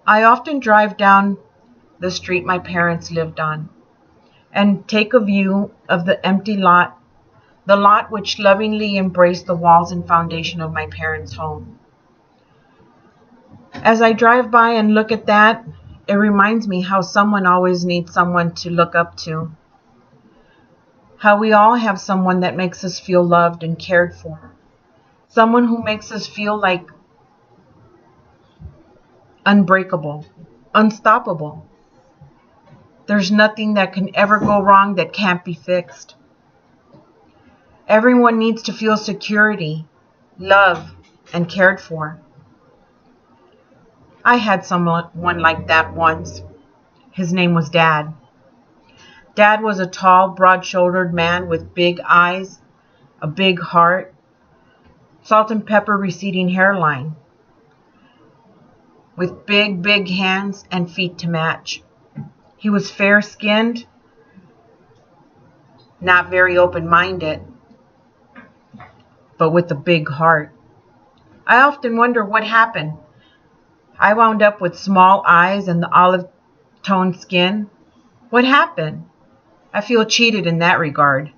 I often drive down the street my parents lived on and take a view of the empty lot, the lot which lovingly embraced the walls and foundation of my parents' home. As I drive by and look at that, it reminds me how someone always needs someone to look up to. How we all have someone that makes us feel loved and cared for. Someone who makes us feel like unbreakable, unstoppable. There's nothing that can ever go wrong that can't be fixed. Everyone needs to feel security, love, and cared for. I had someone like that once. His name was Dad. Dad was a tall, broad-shouldered man with big eyes, a big heart, salt and pepper receding hairline, with big, big hands and feet to match. He was fair-skinned, not very open-minded, but with a big heart. I often wonder what happened. I wound up with small eyes and the olive-toned skin. What happened? I feel cheated in that regard.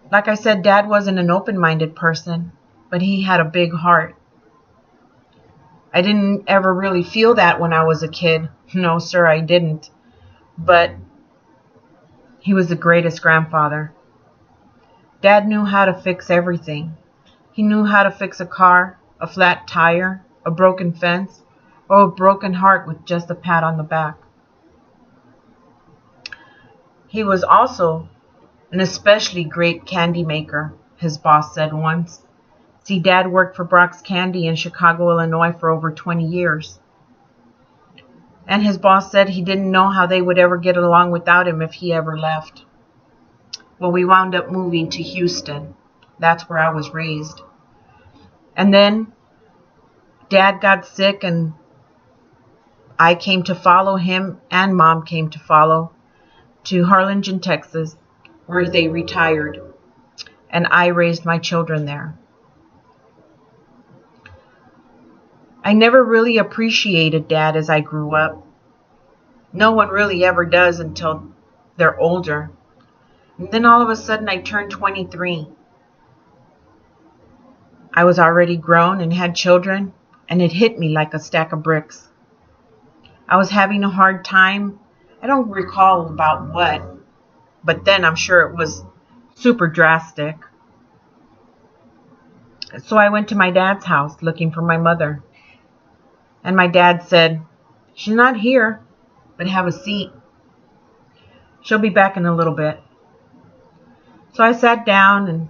Like I said, Dad wasn't an open-minded person, but he had a big heart. I didn't ever really feel that when I was a kid. No, sir, I didn't. But he was the greatest grandfather. Dad knew how to fix everything. He knew how to fix a car, a flat tire, a broken fence, or a broken heart with just a pat on the back. He was also an especially great candy maker, his boss said once. See, Dad worked for Brock's Candy in Chicago, Illinois for over 20 years. And his boss said he didn't know how they would ever get along without him if he ever left. Well, we wound up moving to Houston. That's where I was raised. And then Dad got sick and I came to follow him, and Mom came to follow to Harlingen, Texas, where they retired. And I raised my children there. I never really appreciated Dad as I grew up. No one really ever does until they're older. And then all of a sudden I turned 23. I was already grown and had children, and it hit me like a stack of bricks. I was having a hard time. I don't recall about what, but then I'm sure it was super drastic. So I went to my dad's house looking for my mother. And my dad said, "She's not here, but have a seat. She'll be back in a little bit." So I sat down, and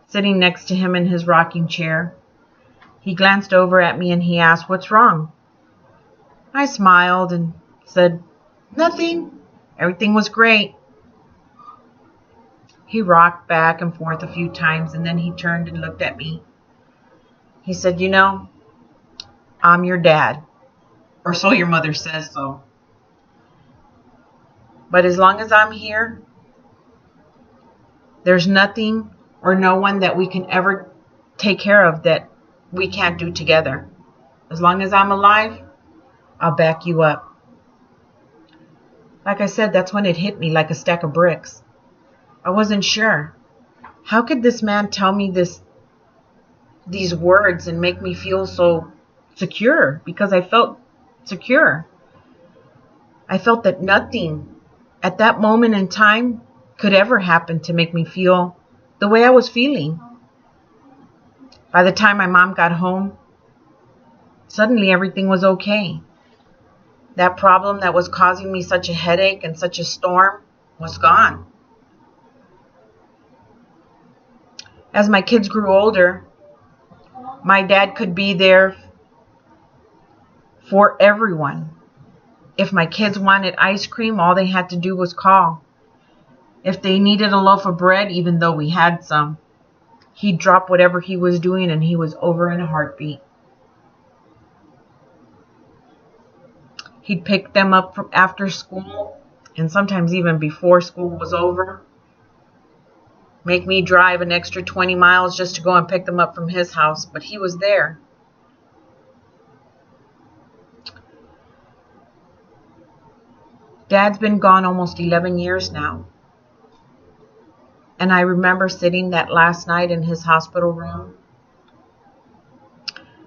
sitting next to him in his rocking chair, he glanced over at me and he asked, "What's wrong?" I smiled and said, "Nothing. Everything was great." He rocked back and forth a few times, and then he turned and looked at me. He said, "You know, I'm your dad, or so your mother says so. But as long as I'm here, there's nothing or no one that we can ever take care of that we can't do together. As long as I'm alive, I'll back you up." Like I said, that's when it hit me like a stack of bricks. I wasn't sure. How could this man tell me these words and make me feel so secure? Because I felt secure. I felt that nothing at that moment in time could ever happen to make me feel the way I was feeling. By the time my mom got home, suddenly everything was okay. That problem that was causing me such a headache and such a storm was gone. As my kids grew older, my dad could be there for everyone. If my kids wanted ice cream, all they had to do was call. If they needed a loaf of bread, even though we had some, he'd drop whatever he was doing and he was over in a heartbeat. He'd pick them up from after school, and sometimes even before school was over. Make me drive an extra 20 miles just to go and pick them up from his house, but he was there. Dad's been gone almost 11 years now. And I remember sitting that last night in his hospital room.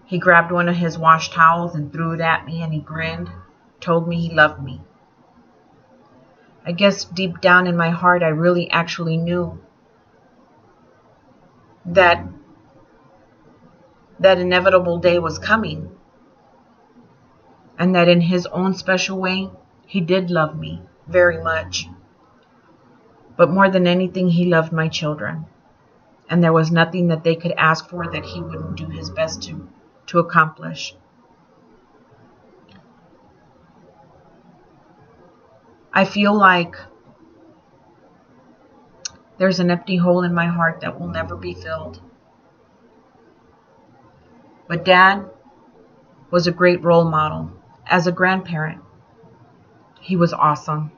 He grabbed one of his wash towels and threw it at me, and he grinned, told me he loved me. I guess deep down in my heart, I really actually knew that that inevitable day was coming, and that in his own special way, he did love me very much. But more than anything, he loved my children, and there was nothing that they could ask for that he wouldn't do his best to accomplish. I feel like there's an empty hole in my heart that will never be filled. But Dad was a great role model. As a grandparent, he was awesome.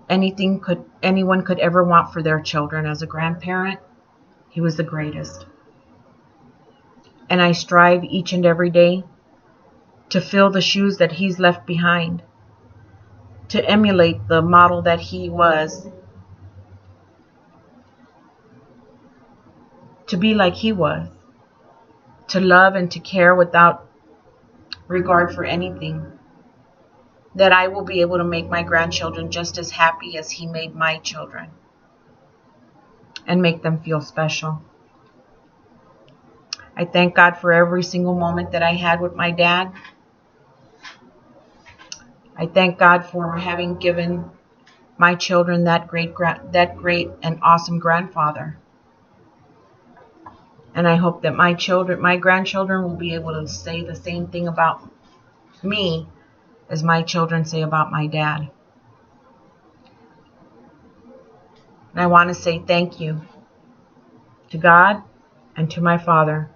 Anything anyone could ever want for their children. As a grandparent, he was the greatest. And I strive each and every day to fill the shoes that he's left behind, to emulate the model that he was, to be like he was, to love and to care without regard for anything, that I will be able to make my grandchildren just as happy as he made my children, and make them feel special. I thank God for every single moment that I had with my dad. I thank God for having given my children that great and awesome grandfather. And I hope that my grandchildren will be able to say the same thing about me as my children say about my dad. And I want to say thank you to God and to my father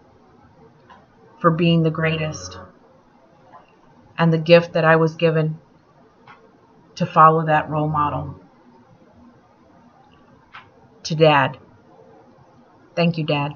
for being the greatest, and the gift that I was given to follow that role model. To Dad. Thank you, Dad.